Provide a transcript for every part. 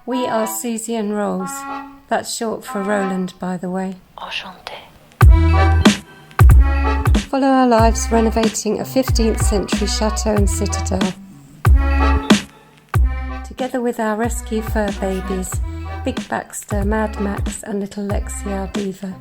We are Susie and Rolls. That's short for Roland, by the way. Enchanté. Follow our lives renovating a 15th century chateau and citadel. Together with our rescue fur babies, Big Baxter, Mad Max and little Lexi our beaver.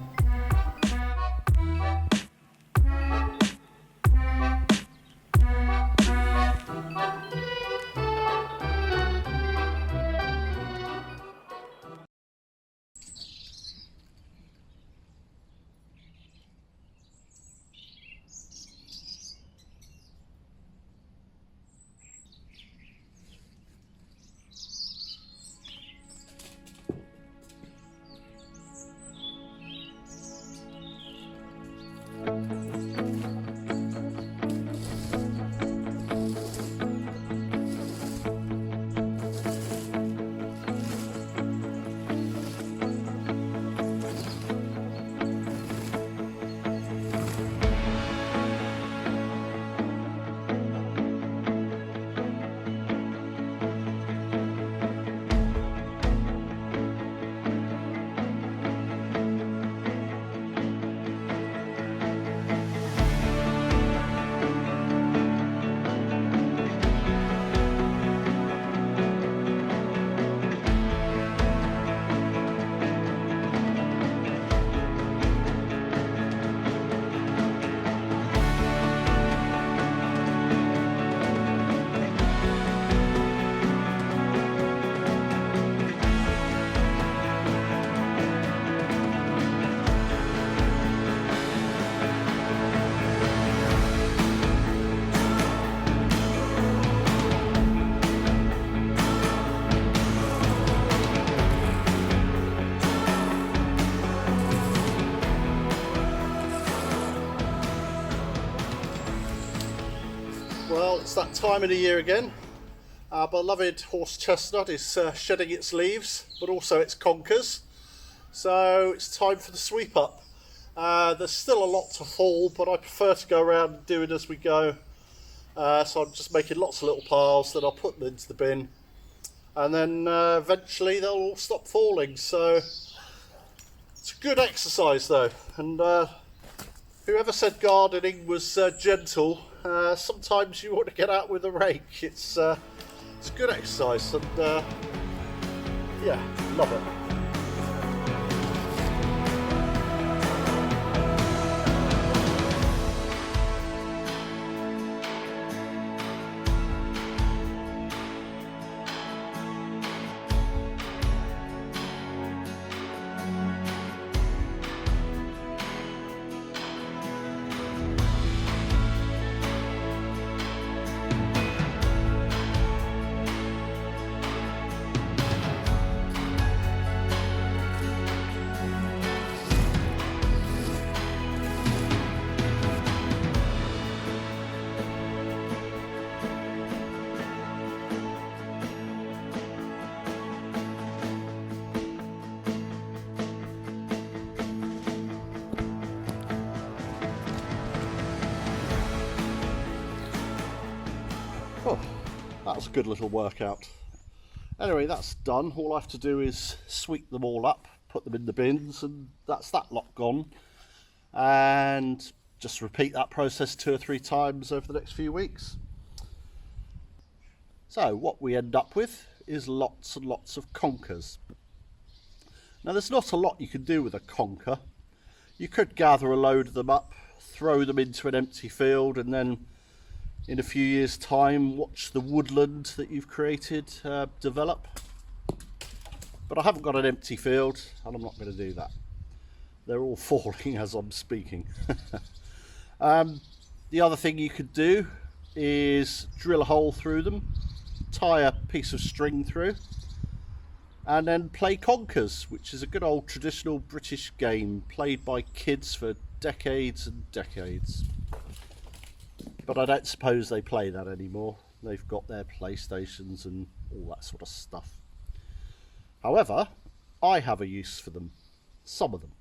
Well, it's that time of the year again. Our beloved horse chestnut is shedding its leaves, but also its conkers. So it's time for the sweep up. There's still a lot to fall, but I prefer to go around doing as we go. So I'm just making lots of little piles, then I'll put them into the bin. And then eventually they'll all stop falling. So it's a good exercise though. And whoever said gardening was gentle, sometimes you want to get out with a rake. It's a good exercise, and yeah, love it. Oh, that was a good little workout. Anyway, that's done. All I have to do is sweep them all up, put them in the bins, and that's that lot gone. And just repeat that process 2 or 3 times over the next few weeks. So what we end up with is lots and lots of conkers. Now there's not a lot you can do with a conker. You could gather a load of them up, throw them into an empty field, and then in a few years' time watch the woodland that you've created develop. But I haven't got an empty field and I'm not going to do that. They're all falling as I'm speaking. The other thing you could do is drill a hole through them, tie a piece of string through, and then play conkers, which is a good old traditional British game played by kids for decades and decades. But I don't suppose they play that anymore. They've got their PlayStations and all that sort of stuff. However, I have a use for them, some of them.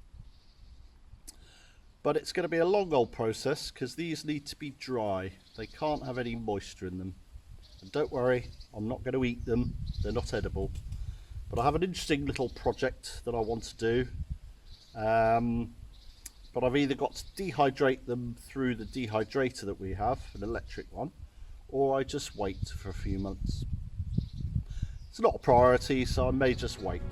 But it's going to be a long old process because these need to be dry. They can't have any moisture in them. And don't worry, I'm not going to eat them. They're not edible. But I have an interesting little project that I want to do. But I've either got to dehydrate them through the dehydrator that we have, an electric one, or I just wait for a few months. It's not a priority, so I may just wait.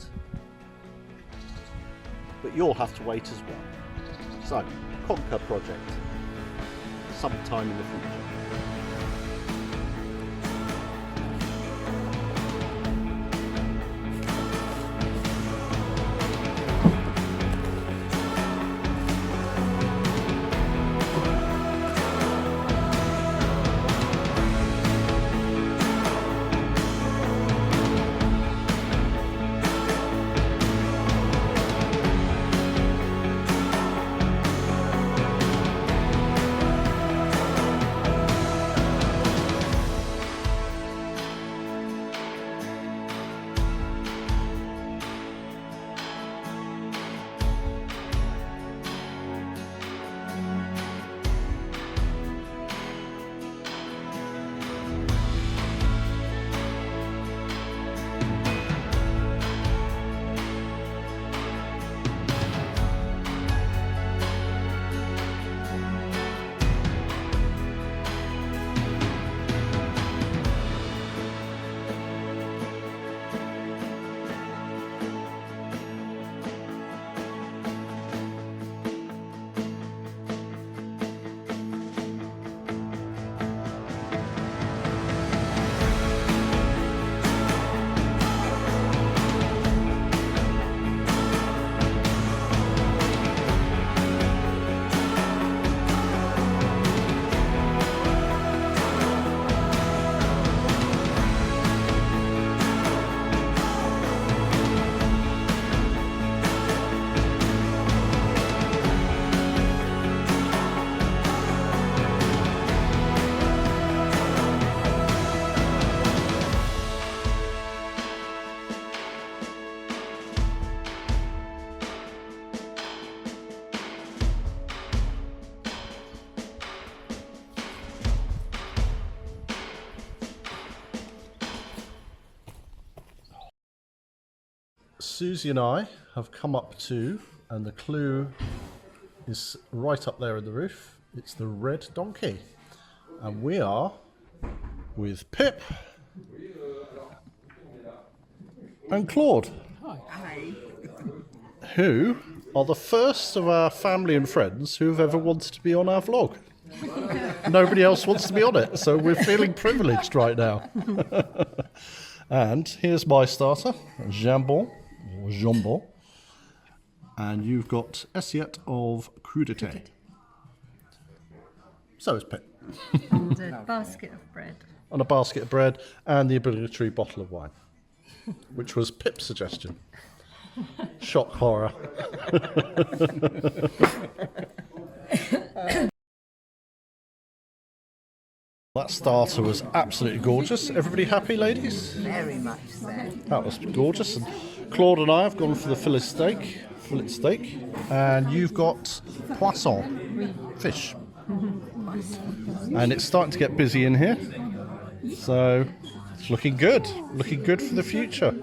But you'll have to wait as well. So, conker project, sometime in the future. Susie and I have come up to, and the clue is right up there in the roof, it's the Red Donkey. And we are with Pip and Claude. Hi. Who are the first of our family and friends who have ever wanted to be on our vlog. Nobody else wants to be on it, so we're feeling privileged right now. And here's my starter, jambon, or jambon. And you've got assiette of crudité. So is Pip. And a basket of bread. And a basket of bread and the obligatory bottle of wine, which was Pip's suggestion. Shock horror. That starter was absolutely gorgeous. Everybody happy, ladies? Very much so. That was gorgeous. And Claude and I have gone for the fillet steak, and you've got poisson, fish. And it's starting to get busy in here, so it's looking good for the future.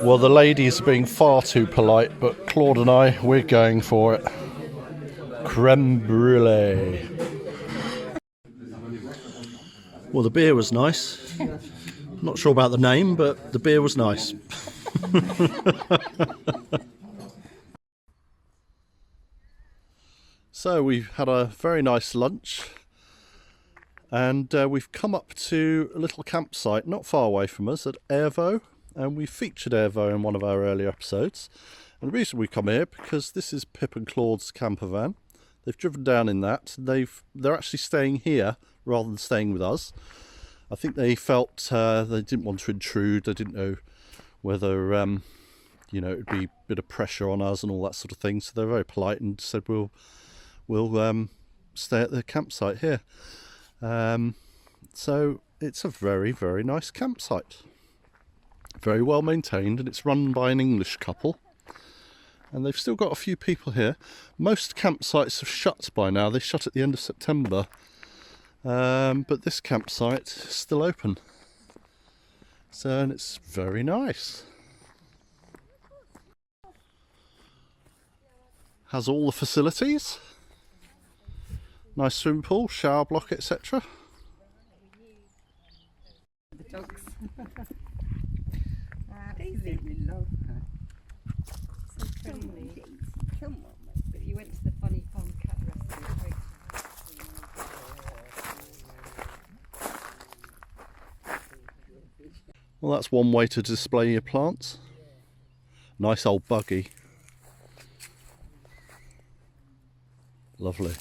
Well, the ladies are being far too polite, but Claude and I, we're going for it. Creme brulee. Well, the beer was nice. Not sure about the name, but the beer was nice. So we've had a very nice lunch, and we've come up to a little campsite not far away from us at Airvo, and we featured Airvo in one of our earlier episodes. And the reason we come here, because this is Pip and Claude's camper van. They've driven down in that. They're actually staying here rather than staying with us. I think they felt they didn't want to intrude. They didn't know whether it would be a bit of pressure on us and all that sort of thing. So they're very polite and said we'll stay at the campsite here. So it's a very, very nice campsite. Very well maintained, and it's run by an English couple. And they've still got a few people here. Most campsites have shut by now. They shut at the end of September. But this campsite is still open. So, and it's very nice. Has all the facilities. Nice swimming pool, shower block, etc. The dogs. Daisy, we love her. So friendly. Come on, mate. But you went to the funny farm cat rescue. Well, that's one way to display your plants. Nice old buggy. Lovely.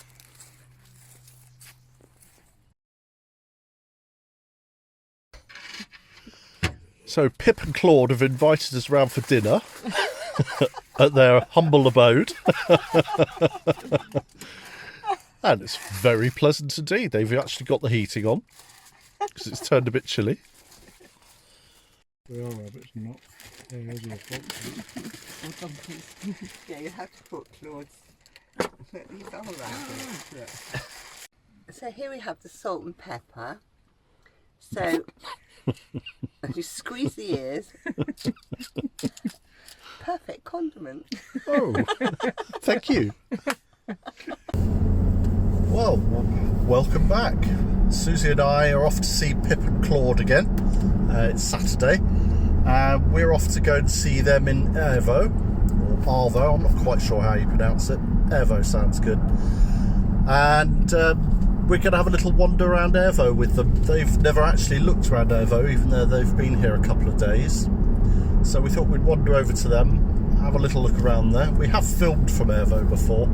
So Pip and Claude have invited us round for dinner at their humble abode. And it's very pleasant indeed. They've actually got the heating on because it's turned a bit chilly. We are rabbits, not hares or foxes. Yeah, you have to put Claude's. These are rabbits. So here we have the salt and pepper. So you squeeze the ears. Perfect condiment. Oh, thank you. Well, welcome back. Susie and I are off to see Pip and Claude again. It's Saturday. We're off to go and see them in Ervo, or Arvo, I'm not quite sure how you pronounce it. Ervo sounds good. And we're going to have a little wander around Ervo with them. They've never actually looked around Ervo, even though they've been here a couple of days. So we thought we'd wander over to them, have a little look around there. We have filmed from Ervo before,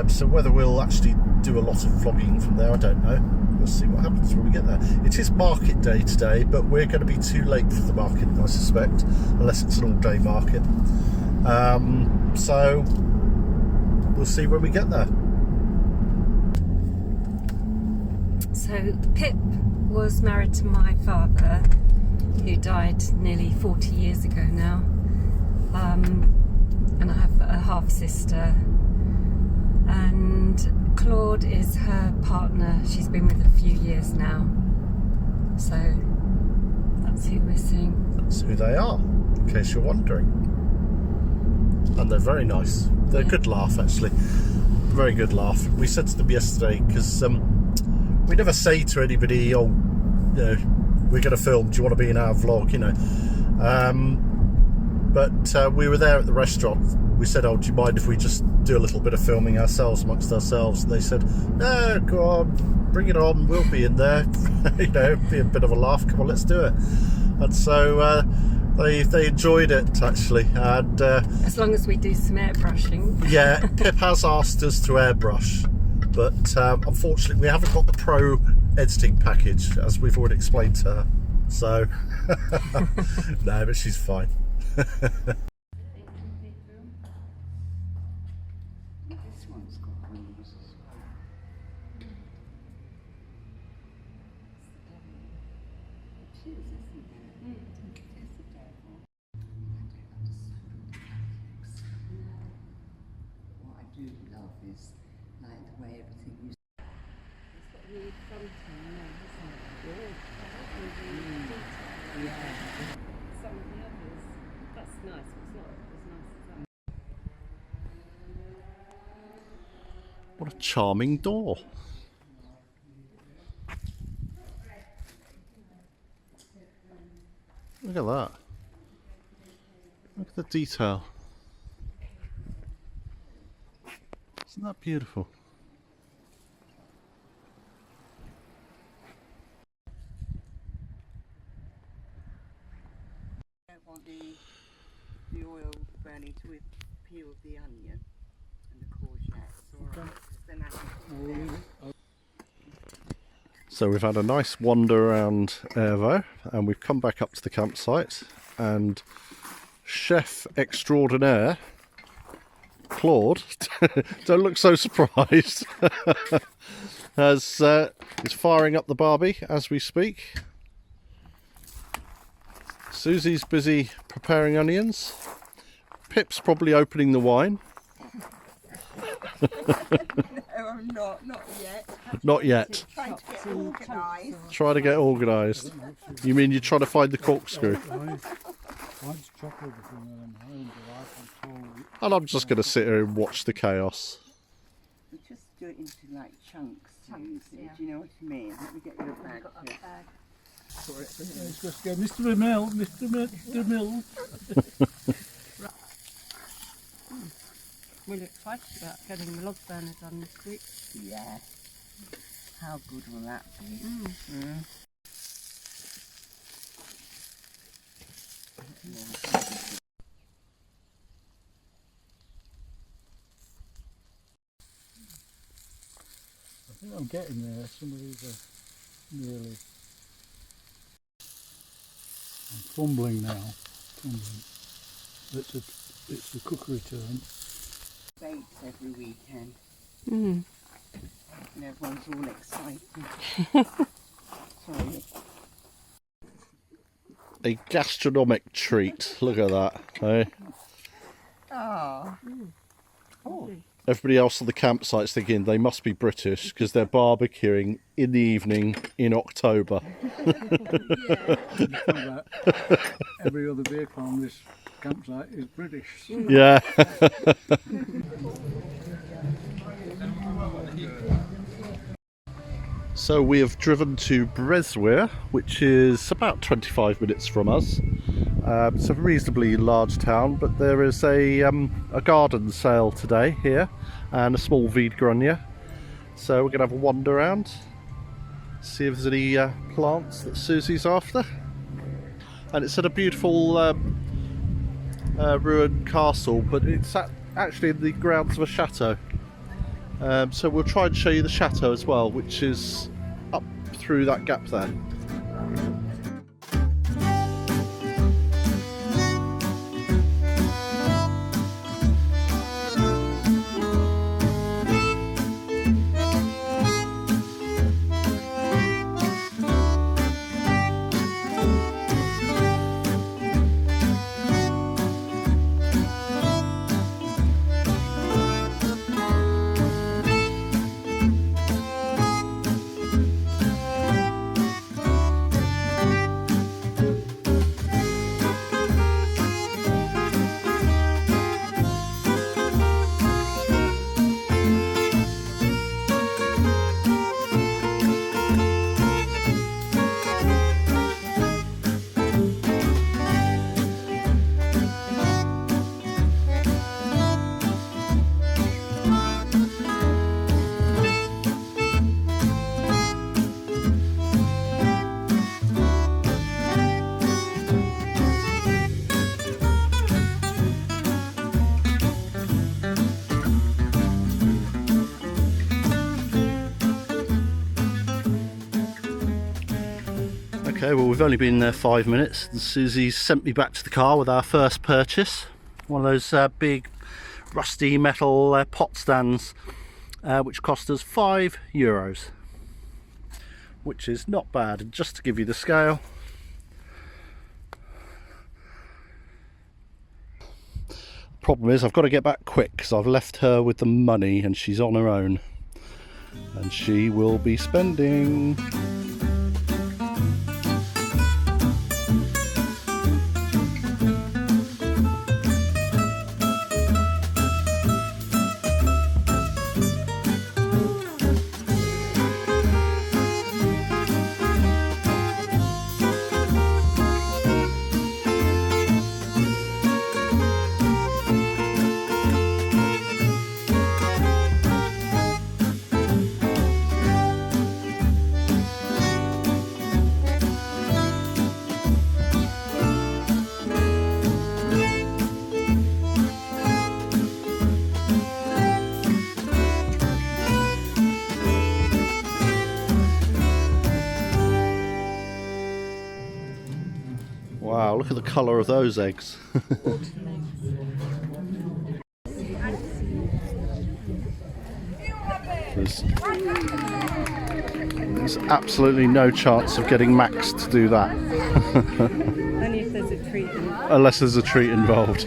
so whether we'll actually do a lot of vlogging from there, I don't know. We'll see what happens when we get there. It is market day today, but we're going to be too late for the market, I suspect, unless it's an all-day market. So we'll see when we get there. So Pip was married to my father, who died nearly 40 years ago now. And I have a half-sister. And Claude is her partner. She's been with a few years now. So that's who we're seeing. That's who they are, in case you're wondering. And they're very nice. They're a good laugh, actually. Very good laugh. We said to them yesterday, because we never say to anybody, oh, you know, we're going to film, do you want to be in our vlog, you know. But we were there at the restaurant. We said, oh, do you mind if we just do a little bit of filming ourselves amongst ourselves? And they said, no, go on, bring it on, we'll be in there. You know, be a bit of a laugh, come on, let's do it. And so they enjoyed it, actually. And as long as we do some airbrushing. yeah, Pip has asked us to airbrush, but unfortunately we haven't got the pro editing package, as we've already explained to her. So, no, but she's fine. This one's got wings. It is, isn't it? It is the devil. What I do love is like the way everything used. It's got really fronting now, hasn't it? Yeah. Some of the others, that's nice, but it's not as nice as that. What a charming door. Look at that. Look at the detail. Isn't that beautiful? I don't want the oil burning to peel the onion and the courgettes. Alright. Then I can put it So we've had a nice wander around Ervo and we've come back up to the campsite, and chef extraordinaire Claude, don't look so surprised, is firing up the barbie as we speak. Susie's busy preparing onions. Pip's probably opening the wine. No, I'm not yet. Not yet. Trying to get organised. Try to get organised. You mean you're trying to find the corkscrew? And I'm just going to sit here and watch the chaos. We just do it into like chunks. Yeah. Do you know what I mean? Let me get you a bag. Let's just go, Mr. Mill, Mr. Mill. We're excited about getting the log burner done this week. Yeah. How good will that be? I think I'm getting there. Some of these are nearly. I'm fumbling now. It's the cookery turn. Bakes every weekend. Mm. And everyone's all excited. Sorry. A gastronomic treat. Look at that. Eh? Oh. Oh. Everybody else on the campsite's thinking they must be British because they're barbecuing in the evening in October. Every other vehicle on this campsite is British. Yeah. So we have driven to Bressuire, which is about 25 minutes from us. It's a reasonably large town, but there is a garden sale today here and a small vide-grenier. So we're going to have a wander around, see if there's any plants that Susie's after. And it's at a beautiful ruined castle, but it's actually in the grounds of a chateau. So we'll try and show you the chateau as well, which is up through that gap there. Okay, well we've only been there 5 minutes and Susie's sent me back to the car with our first purchase. One of those big rusty metal pot stands which cost us €5, which is not bad. And just to give you the scale, problem is I've got to get back quick because I've left her with the money and she's on her own and she will be spending. Wow, look at the colour of those eggs. There's absolutely no chance of getting Max to do that. Only if there's a treat involved. Unless there's a treat involved.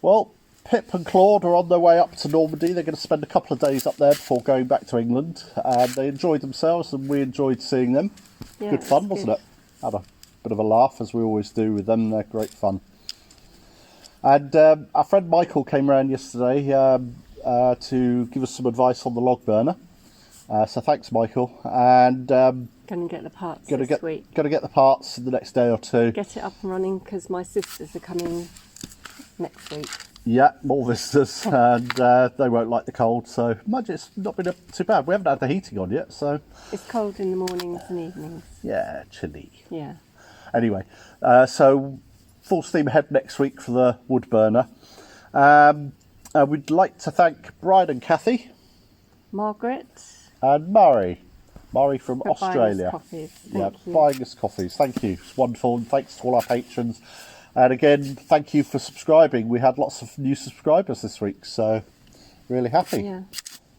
Well, Pip and Claude are on their way up to Normandy. They're going to spend a couple of days up there before going back to England. They enjoyed themselves and we enjoyed seeing them. Yeah, Good fun, wasn't it? Had a bit of a laugh, as we always do with them. They're great fun. And our friend Michael came around yesterday to give us some advice on the log burner. So thanks, Michael. And Going to get the parts this week. Going to get the parts in the next day or two. Get it up and running because my sisters are coming next week. Yeah, more visitors, and they won't like the cold, so imagine it's not been too bad. We haven't had the heating on yet, so... It's cold in the mornings and evenings. Yeah, chilly. Yeah. Anyway, so full steam ahead next week for the wood burner. We'd like to thank Brian and Kathy. Margaret. And Murray from Australia. Buying us coffees. Thank you. Buying us coffees. Thank you. It's wonderful, and thanks to all our patrons. And again, thank you for subscribing. We had lots of new subscribers this week, so really happy. Yeah.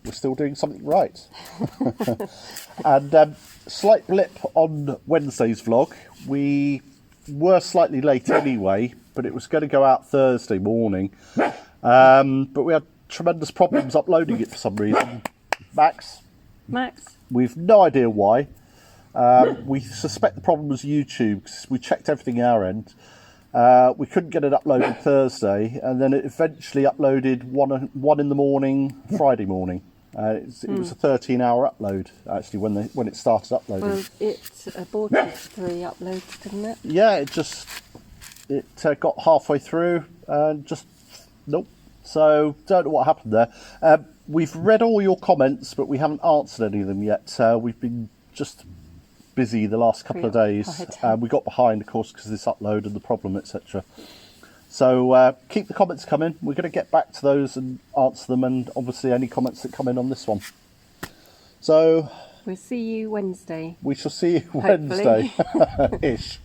We're still doing something right. And slight blip on Wednesday's vlog. We were slightly late anyway, but it was going to go out Thursday morning. But we had tremendous problems uploading it for some reason. Max? We've no idea why. We suspect the problem was YouTube, because we checked everything our end. We couldn't get it uploaded Thursday, and then it eventually uploaded one in the morning, Friday morning. It was a 13-hour upload, actually, when it started uploading. Well, it aborted 3 uploads, didn't it? Yeah, it got halfway through and just, nope. So, don't know what happened there. We've read all your comments, but we haven't answered any of them yet. We've been just busy the last couple of days. We got behind, of course, because of this upload and the problem, etc. So keep the comments coming. We're going to get back to those and answer them, and obviously any comments that come in on this one. So we'll see you Wednesday. We shall see you Wednesday. Ish.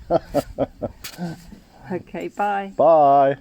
Okay, bye. Bye.